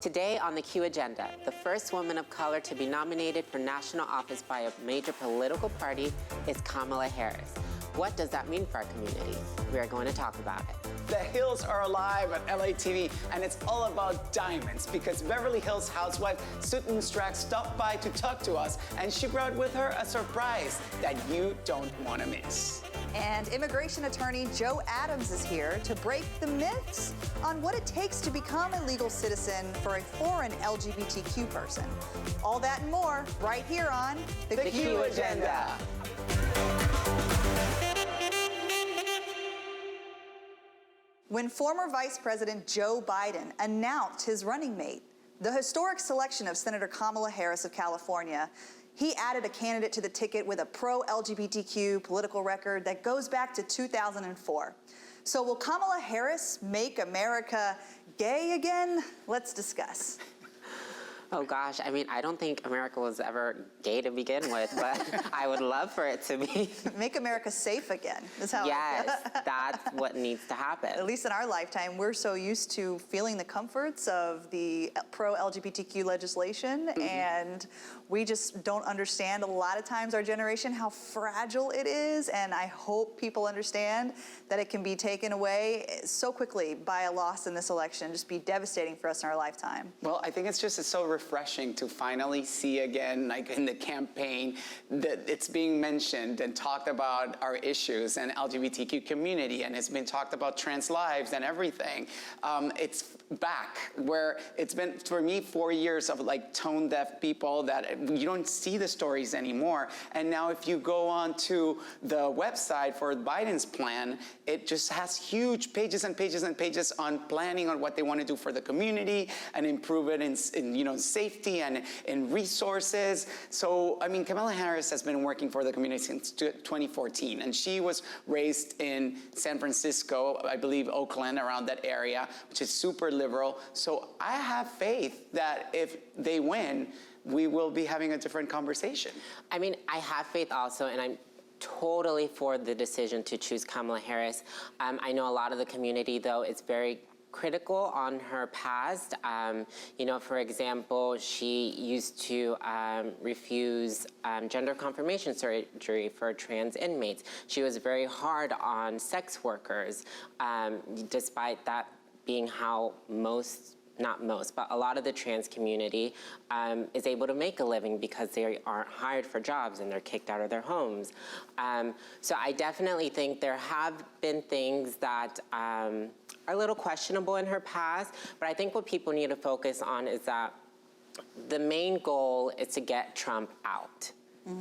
Today on the Q Agenda, the first woman of color to be nominated for national office by a major political party is Kamala Harris. What does that mean for our community? We are going to talk about it. The Hills are alive at LA TV, and it's all about diamonds because Beverly Hills housewife Sutton Stracke stopped by to talk to us, and she brought with her a surprise that you don't want to miss. And immigration attorney Joe Adams is here to break the myths on what it takes to become a legal citizen for a foreign LGBTQ person. All that and more right here on The Q Agenda. When former Vice President Joe Biden announced his running mate, the historic selection of Senator Kamala Harris of California, he added a candidate to the ticket with a pro-LGBTQ political record that goes back to 2004. So will Kamala Harris make America gay again? Let's discuss. Oh gosh, I mean, I don't think America was ever gay to begin with, but I would love for it to be. Make America safe again, is how Yes, that's what needs to happen. At least in our lifetime, we're so used to feeling the comforts of the pro-LGBTQ legislation, and we just don't understand a lot of times, our generation, how fragile it is, and I hope people understand that it can be taken away so quickly by a loss in this election, just be devastating for us in our lifetime. Well, I think it's so refreshing to finally see again, like in the campaign, that it's being mentioned and talked about our issues and LGBTQ community, and it's been talked about trans lives and everything. It's back where it's been, for me, 4 years of like tone deaf people that you don't see the stories anymore. And now if you go on to the website for Biden's plan, it just has huge pages and pages and pages on planning on what they want to do for the community and improve it in safety and in resources. So, I mean, Kamala Harris has been working for the community since 2014, and she was raised in San Francisco, I believe Oakland, around that area, which is super liberal. So I have faith that if they win, we will be having a different conversation. I mean, I have faith also, and I'm totally for the decision to choose Kamala Harris. I know a lot of the community, though, is very critical on her past. You know, for example, she used to refuse gender confirmation surgery for trans inmates. She was very hard on sex workers, despite that being how not most, but a lot of the trans community is able to make a living because they aren't hired for jobs and they're kicked out of their homes. So I definitely think there have been things that are a little questionable in her past, but I think what people need to focus on is that the main goal is to get Trump out.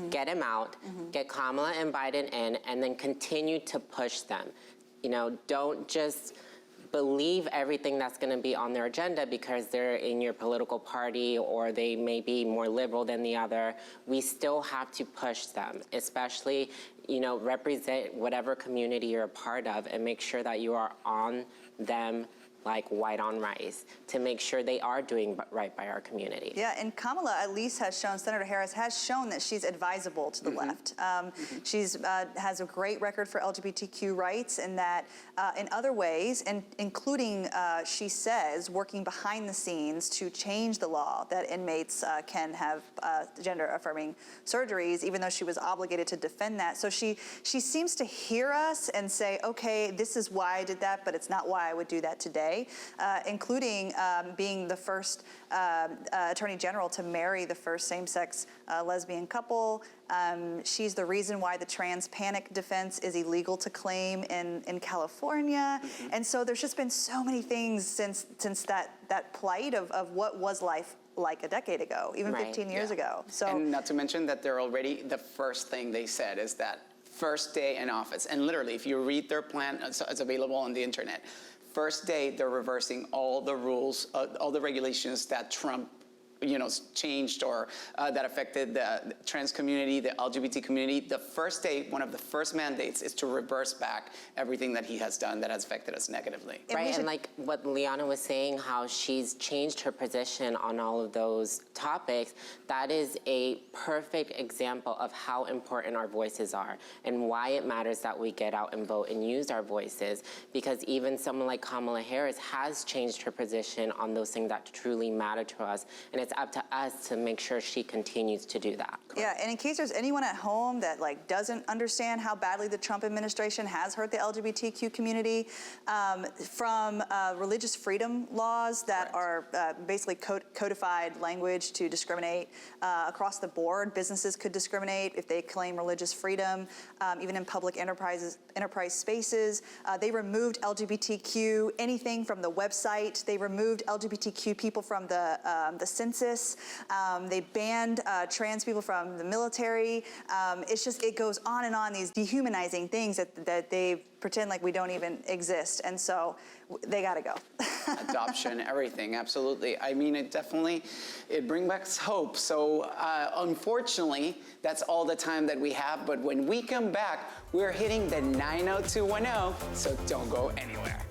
Get him out, get Kamala and Biden in, and then continue to push them. You know, don't just believe everything that's going to be on their agenda because they're in your political party or they may be more liberal than the other. We still have to push them, especially, you know, represent whatever community you're a part of and make sure that you are on them like white on rice to make sure they are doing right by our community. Yeah, and Kamala at least has shown, Senator Harris has shown that she's advisable to the left. She's has a great record for LGBTQ rights and that in other ways, and including, she says, working behind the scenes to change the law that inmates can have gender-affirming surgeries, even though she was obligated to defend that. So she seems to hear us and say, okay, this is why I did that, but it's not why I would do that today. Including being the first Attorney General to marry the first same-sex lesbian couple. She's the reason why the trans panic defense is illegal to claim in California. And so there's just been so many things since that plight of what was life like a decade ago, even 15 years ago. So, and not to mention that they're already, the first thing they said is that first day in office, and literally if you read their plan, it's available on the internet. First day, they're reversing all the rules, all the regulations that Trump changed or that affected the trans community, the LGBT community, the first day, one of the first mandates is to reverse back everything that he has done that has affected us negatively. Right, and like what Liana was saying, how she's changed her position on all of those topics, that is a perfect example of how important our voices are and why it matters that we get out and vote and use our voices, because even someone like Kamala Harris has changed her position on those things that truly matter to us, and it's up to us to make sure she continues to do that. Yeah, and in case there's anyone at home that doesn't understand how badly the Trump administration has hurt the LGBTQ community, from religious freedom laws that are basically codified language to discriminate across the board. Businesses could discriminate if they claim religious freedom, even in public enterprise spaces. They removed LGBTQ, anything from the website. They removed LGBTQ people from the census. They banned trans people from the military. It goes on and on, these dehumanizing things that they pretend like we don't even exist. And so they gotta go. Adoption, everything, absolutely. I mean, it brings back hope. So unfortunately, that's all the time that we have. But when we come back, we're hitting the 90210, so don't go anywhere.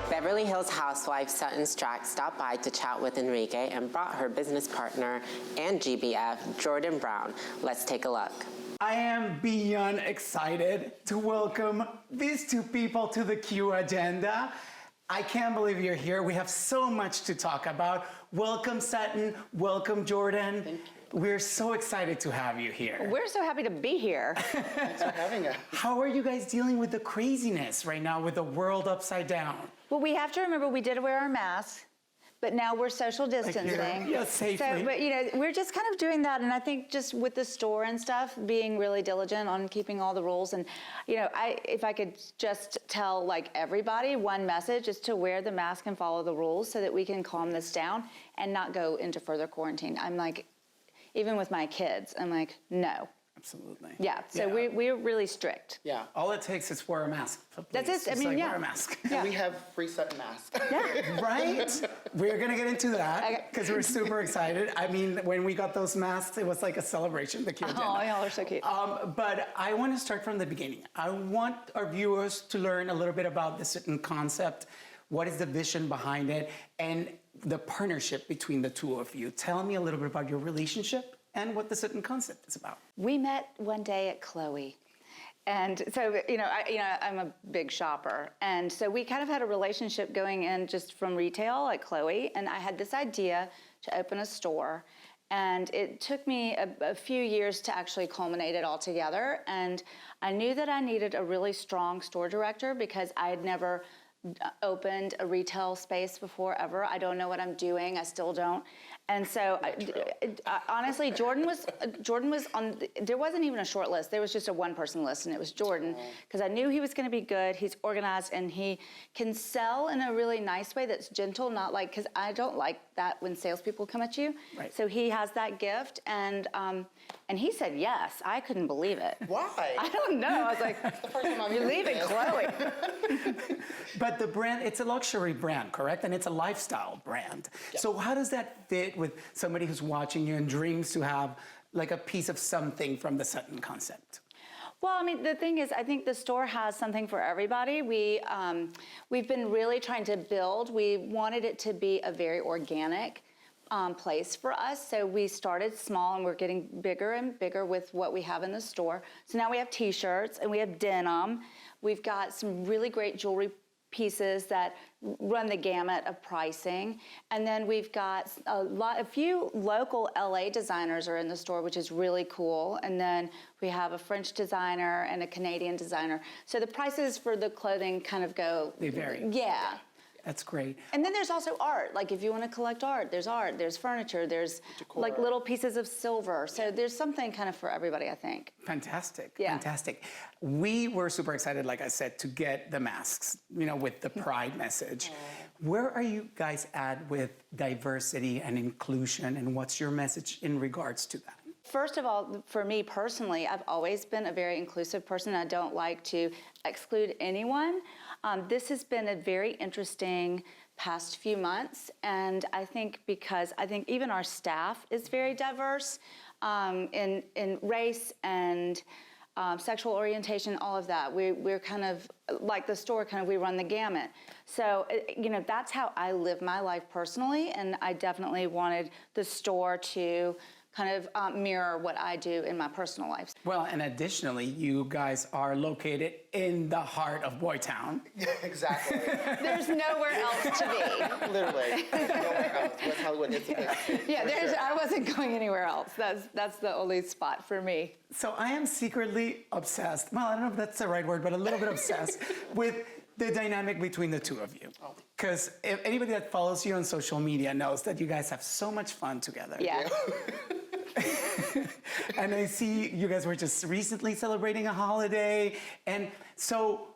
Beverly Hills housewife Sutton Stracke stopped by to chat with Enrique and brought her business partner and GBF, Jordan Brown. Let's take a look. I am beyond excited to welcome these two people to the Q Agenda. I can't believe you're here. We have so much to talk about. Welcome, Sutton. Welcome, Jordan. Thank you. We're so excited to have you here. We're so happy to be here. Thanks for having us. How are you guys dealing with the craziness right now with the world upside down? Well, we have to remember we did wear our masks, but now we're social distancing. Yeah, safely. So, but we're just kind of doing that, and I think just with the store and stuff, being really diligent on keeping all the rules. And if I could just tell everybody one message is to wear the mask and follow the rules so that we can calm this down and not go into further quarantine. I'm even with my kids, I'm no. Absolutely. Yeah, so we're really strict. Yeah. All it takes is wear a mask. So That's it. please, wear a mask. Yeah. We have free Sutton masks. Yeah. Right? We're going to get into that because we're super excited. I mean, when we got those masks, it was like a celebration, the Q Agenda. Oh, y'all are so cute. But I want to start from the beginning. I want our viewers to learn a little bit about the Sutton concept. What is the vision behind it? And the partnership between the two of you. Tell me a little bit about your relationship and what the Sutton concept is about. We met one day at Chloe. And so, I'm a big shopper. And so we kind of had a relationship going in just from retail at Chloe. And I had this idea to open a store. And it took me a few years to actually culminate it all together. And I knew that I needed a really strong store director because I had never opened a retail space before ever. I don't know what I'm doing. I still don't. And so, honestly, Jordan was on. There wasn't even a short list. There was just a one-person list, and it was Jordan because I knew he was going to be good. He's organized, and he can sell in a really nice way that's gentle, not because I don't like that when salespeople come at you. Right. So he has that gift, and he said yes. I couldn't believe it. Why? I don't know. I was like, you're leaving, Chloe. But the brand, it's a luxury brand, correct? And it's a lifestyle brand. Yep. So how does that fit with somebody who's watching you and dreams to have a piece of something from the Sutton concept? Well, I mean, the thing is, I think the store has something for everybody. We've been really trying to build. We wanted it to be a very organic place for us. So we started small and we're getting bigger and bigger with what we have in the store. So now we have t-shirts and we have denim. We've got some really great jewelry pieces that run the gamut of pricing. And then we've got a few local LA designers are in the store, which is really cool. And then we have a French designer and a Canadian designer. So the prices for the clothing kind of go. They vary. Yeah. That's great. And then there's also art. If you want to collect art, there's furniture, there's little pieces of silver. So there's something kind of for everybody, I think. Fantastic. Yeah. Fantastic. We were super excited, like I said, to get the masks, with the pride message. Where are you guys at with diversity and inclusion, and what's your message in regards to that? first of all, for me personally, I've always been a very inclusive person. I don't like to exclude anyone. This has been a very interesting past few months, and I think because I think even our staff is very diverse in race and sexual orientation, all of that. We're kind of like the store, kind of we run the gamut. So, you know, that's how I live my life personally, and I definitely wanted the store to kind of mirror what I do in my personal life. Well, and additionally, you guys are located in the heart of Boytown. Exactly. There's nowhere else to be. Literally. Nowhere else. West Hollywood is the best. Yeah, For sure. I wasn't going anywhere else. That's the only spot for me. So I am secretly obsessed, well, I don't know if that's the right word, but a little bit obsessed with the dynamic between the two of you. Because if anybody that follows you on social media knows that you guys have so much fun together. Yeah. And I see you guys were just recently celebrating a holiday. And so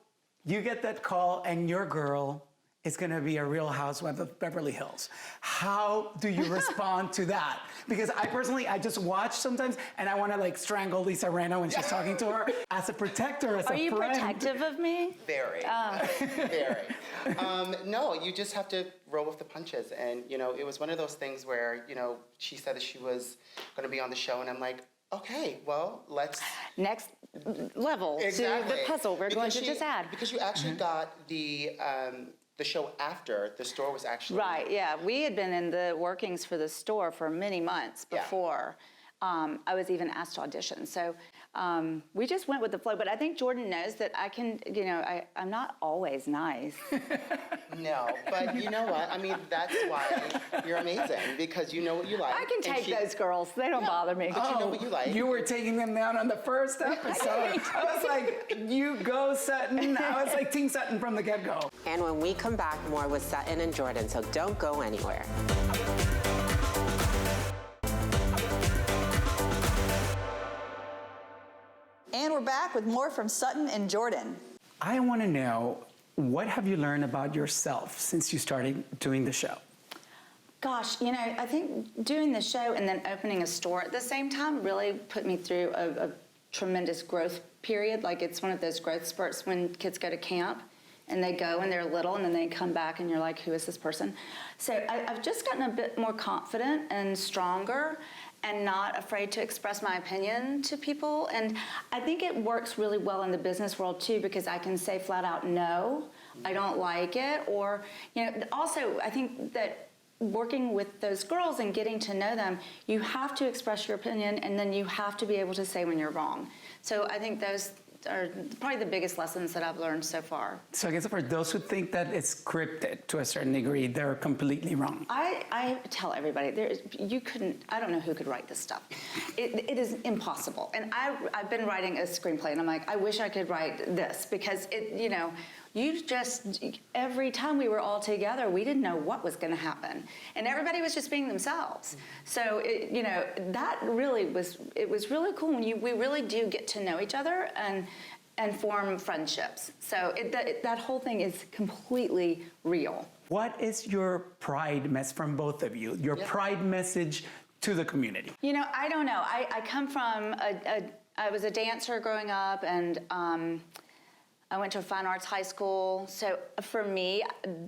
you get that call and your girl is gonna be a real housewife of Beverly Hills. How do you respond to that? Because I personally, I just watch sometimes and I wanna like strangle Lisa Rinna when she's talking to her as a protector, as a Are you friend. protective of me? Very. Very. No, you just have to roll with the punches. And, you know, it was one of those things where, you know, she said that she was going to be on the show, and I'm like, okay, well, let's... Next level to the puzzle we're going to just add. Because you actually got the show after the store was actually... Right, yeah. We had been in the workings for the store for many months Yeah. before I was even asked to audition. So we just went with the flow. But I think Jordan knows that I can, you know, I'm not always nice. No, but you know what? I mean, that's why you're amazing, because you know what you like. I can and take those girls. They don't bother me. But you know what you like. You were taking them down on the first episode. I was like, you go, Sutton. I was like Team Sutton from the get-go. And when we come back, more with Sutton and Jordan, so don't go anywhere. And we're back with more from Sutton and Jordan. I want to know, what have you learned about yourself since you started doing the show? Gosh, you know, I think doing the show and then opening a store at the same time really put me through a tremendous growth period. Like, it's one of those growth spurts when kids go to camp and they go and they're little and then they come back and you're like, who is this person? So I've just gotten a bit more confident and stronger and not afraid to express my opinion to people. And I think it works really well in the business world too, because I can say flat out, no, I don't like it. Or, you know, also I think that working with those girls and getting to know them, you have to express your opinion and then you have to be able to say when you're wrong. So I think those are probably the biggest lessons that I've learned so far. So I guess for those who think that it's scripted to a certain degree, they're completely wrong. I tell everybody, I don't know who could write this stuff. It is impossible. And I've been writing a screenplay and I'm like, I wish I could write this, because every time we were all together, we didn't know what was going to happen. And everybody was just being themselves. So, that really was really cool when we really do get to know each other and form friendships. So that whole thing is completely real. What is your pride message from both of you? Your pride message to the community? You know, I don't know. I come from I was a dancer growing up, and I went to a fine arts high school. So for me,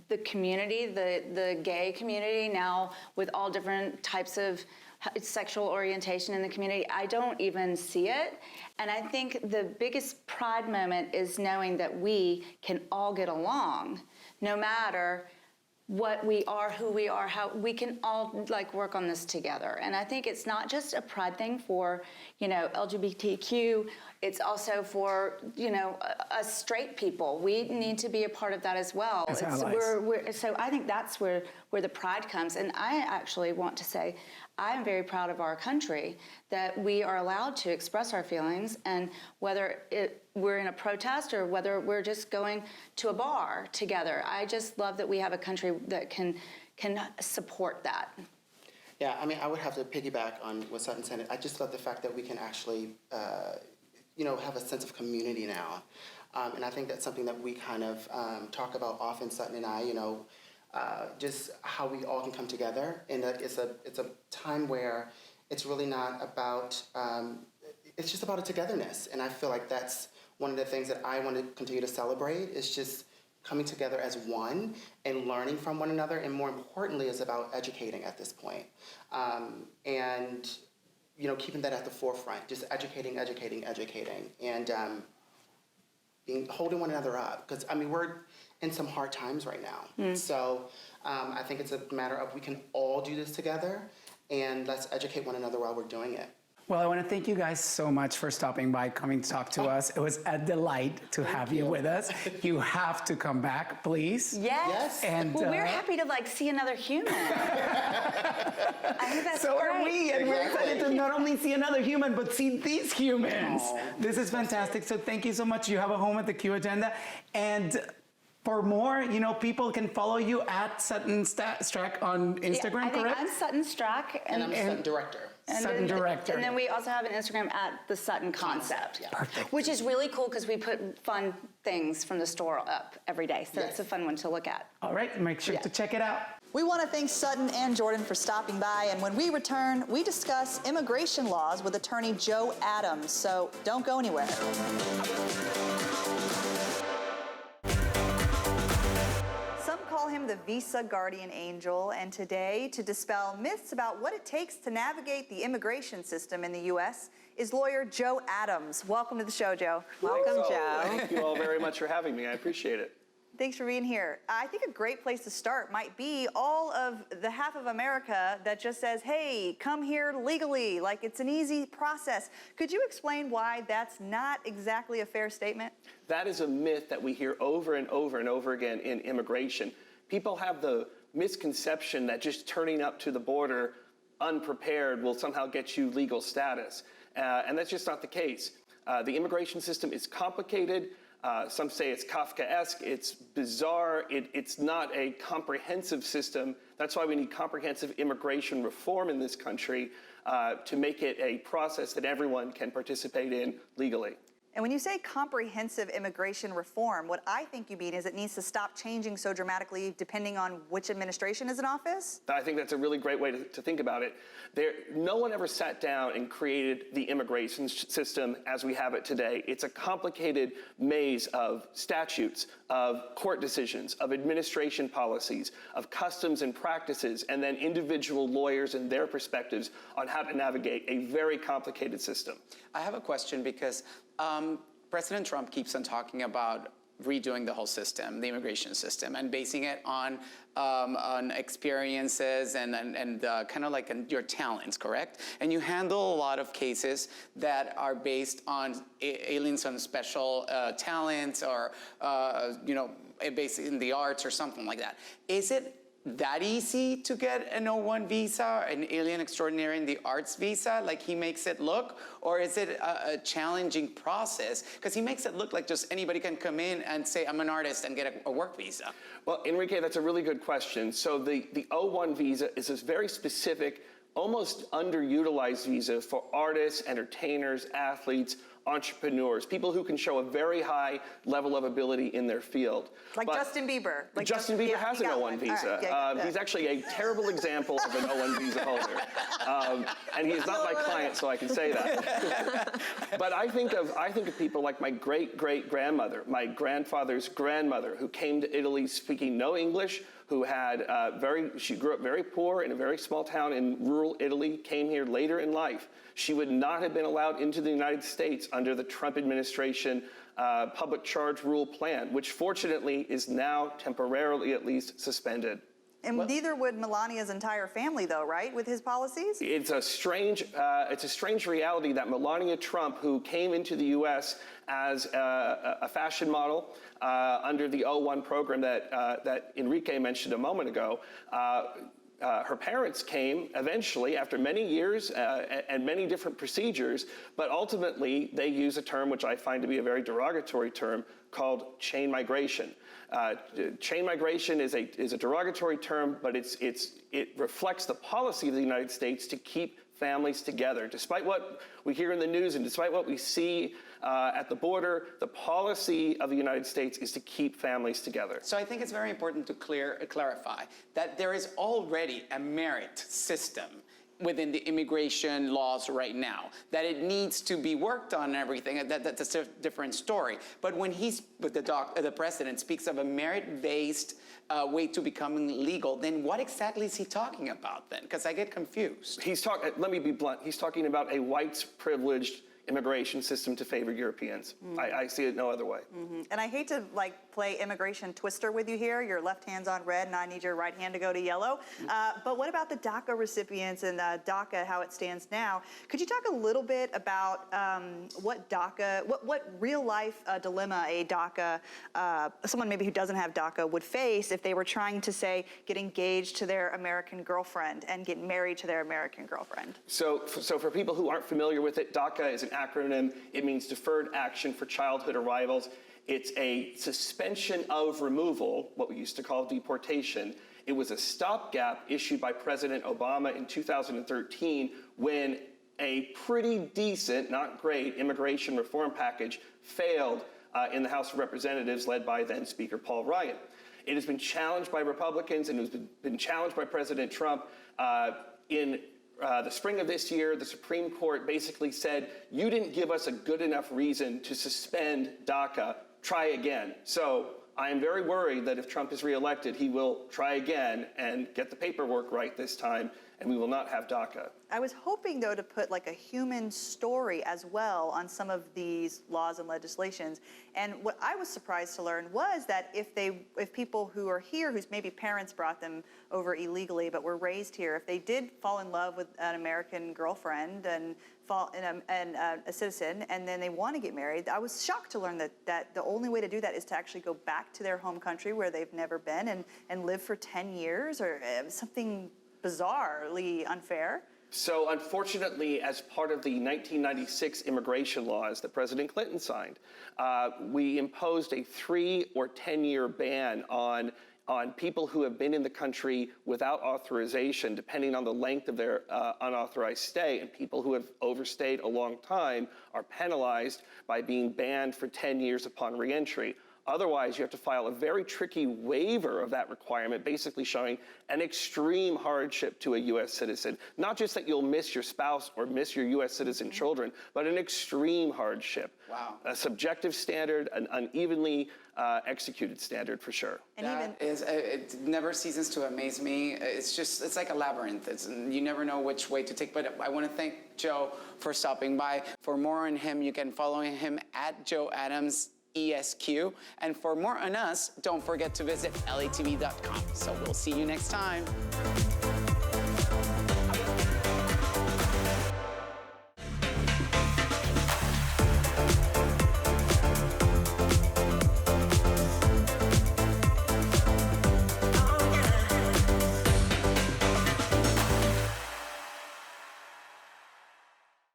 the community, the gay community now, with all different types of sexual orientation in the community, I don't even see it. And I think the biggest pride moment is knowing that we can all get along, no matter what we are, who we are, how we can all work on this together. And I think it's not just a pride thing for, LGBTQ, it's also for, us straight people. We need to be a part of that as well. As It's, allies. so I think that's where the pride comes. And I actually want to say, I am very proud of our country that we are allowed to express our feelings, and whether we're in a protest or whether we're just going to a bar together. I just love that we have a country that can support that. Yeah, I mean, I would have to piggyback on what Sutton said. I just love the fact that we can actually, have a sense of community now. And I think that's something that we kind of talk about often, Sutton and I, just how we all can come together. And that it's a time where It's really not about, it's just about a togetherness. And I feel like that's one of the things that I want to continue to celebrate, is just coming together as one and learning from one another. And more importantly, is about educating at this point. And, you know, keeping that at the forefront, just educating, and holding one another up. Because, I mean, we're in some hard times right now. So I think it's a matter of we can all do this together, and let's educate one another while we're doing it. Well, I want to thank you guys so much for stopping by, coming to talk to us. It was a delight to have you with us. You have to come back, please. Yes. And, well, we're happy to see another human. I think that's So great. are we, and we're excited to not only see another human, but see these humans. Aww. This is fantastic. So thank you so much. You have a home at the Q Agenda. And for more, you know, people can follow you at Sutton Stracke on Instagram, I think correct? I'm Sutton Stracke. And I'm Sutton Director. Sutton Director. And then we also have an Instagram at the Sutton Concept. Yeah. Perfect. Which is really cool because we put fun things from the store up every day. So it's a fun one to look at. All right, make sure Yeah. to check it out. We want to thank Sutton and Jordan for stopping by, and when we return, we discuss immigration laws with attorney Joe Adams. So don't go anywhere. Some call him the visa guardian angel, and today, to dispel myths about what it takes to navigate the immigration system in the U.S., is lawyer Joe Adams. Welcome to the show, Joe. Welcome, Joe. Thank you all very much for having me. I appreciate it. Thanks for being here. I think a great place to start might be all of the half of America that just says, hey, come here legally, like it's an easy process. Could you explain why that's not exactly a fair statement? That is a myth that we hear over and over and over again in immigration. People have the misconception that just turning up to the border unprepared will somehow get you legal status. And that's just not the case. The immigration system is complicated. Some say it's Kafkaesque, it's bizarre, it's not a comprehensive system. That's why we need comprehensive immigration reform in this country to make it a process that everyone can participate in legally. And when you say comprehensive immigration reform, what I think you mean is it needs to stop changing so dramatically depending on which administration is in office? I think that's a really great way to think about it. No one ever sat down and created the immigration system as we have it today. It's a complicated maze of statutes, of court decisions, of administration policies, of customs and practices, and then individual lawyers and their perspectives on how to navigate a very complicated system. I have a question because President Trump keeps on talking about redoing the whole system, the immigration system, and basing it on experiences and kind of like your talents, correct? And you handle a lot of cases that are based on aliens on special talents or, you know, based in the arts or something like that. Is it that easy to get an O1 visa, an alien extraordinary in the arts visa, like he makes it look? Or is it a challenging process? Because he makes it look like just anybody can come in and say, I'm an artist and get a work visa. Well, Enrique, that's a really good question. So the O1 visa is this very specific, almost underutilized visa for artists, entertainers, athletes, entrepreneurs, people who can show a very high level of ability in their field. Like Justin Bieber. Like Justin Bieber has he an got O1 one. visa. All right, yeah. He's actually a terrible example of an O1 visa holder. And he's not my client, so I can say that. But I think of people like my great-great-grandmother, my grandfather's grandmother, who came to Italy speaking no English, who had she grew up very poor in a very small town in rural Italy, came here later in life. She would not have been allowed into the United States under the Trump administration public charge rule plan, which fortunately is now temporarily at least suspended. And neither would Melania's entire family, though, right, with his policies? It's a strange reality that Melania Trump, who came into the U.S. as a fashion model under the O1 program that Enrique mentioned a moment ago, her parents came eventually after many years and many different procedures, but ultimately they use a term which I find to be a very derogatory term called chain migration. Chain migration is a derogatory term, but it reflects the policy of the United States to keep families together. Despite what we hear in the news and despite what we see at the border, the policy of the United States is to keep families together. So I think it's very important to clarify that there is already a merit system within the immigration laws right now, that it needs to be worked on and everything, that's a different story. But when the president speaks of a merit-based way to becoming legal, then what exactly is he talking about then? Because I get confused. Let me be blunt, he's talking about a white privileged immigration system to favor Europeans. I see it no other way. And I hate to play immigration twister with you here. Your left hand's on red and I need your right hand to go to yellow. But what about the DACA recipients and DACA, how it stands now? Could you talk a little bit about what DACA, what real life dilemma a DACA, someone maybe who doesn't have DACA would face if they were trying to, say, get engaged to their American girlfriend and get married to their American girlfriend? So for people who aren't familiar with it, DACA is an acronym. It means Deferred Action for Childhood Arrivals. It's a suspension of removal, what we used to call deportation. It was a stopgap issued by President Obama in 2013 when a pretty decent, not great, immigration reform package failed in the House of Representatives led by then Speaker Paul Ryan. It has been challenged by Republicans and it has been challenged by President Trump. In the spring of this year, the Supreme Court basically said, you didn't give us a good enough reason to suspend DACA, try again. So I am very worried that if Trump is reelected, he will try again and get the paperwork right this time, and we will not have DACA. I was hoping, though, to put a human story as well on some of these laws and legislations. And what I was surprised to learn was that if people who are here, whose maybe parents brought them over illegally but were raised here, if they did fall in love with an American girlfriend and a citizen, and then they want to get married, I was shocked to learn that the only way to do that is to actually go back to their home country where they've never been and live for 10 years or something bizarrely unfair. So unfortunately, as part of the 1996 immigration laws that President Clinton signed, we imposed a 3 or 10-year ban on people who have been in the country without authorization, depending on the length of their unauthorized stay. And people who have overstayed a long time are penalized by being banned for 10 years upon reentry. Otherwise, you have to file a very tricky waiver of that requirement, basically showing an extreme hardship to a U.S. citizen. Not just that you'll miss your spouse or miss your U.S. citizen children, but an extreme hardship. Wow. A subjective standard, an unevenly executed standard for sure. And it never ceases to amaze me. It's like a labyrinth. You never know which way to take. But I want to thank Joe for stopping by. For more on him, you can follow him at Joe Adams ESQ. And for more on us, don't forget to visit LATV.com. So we'll see you next time.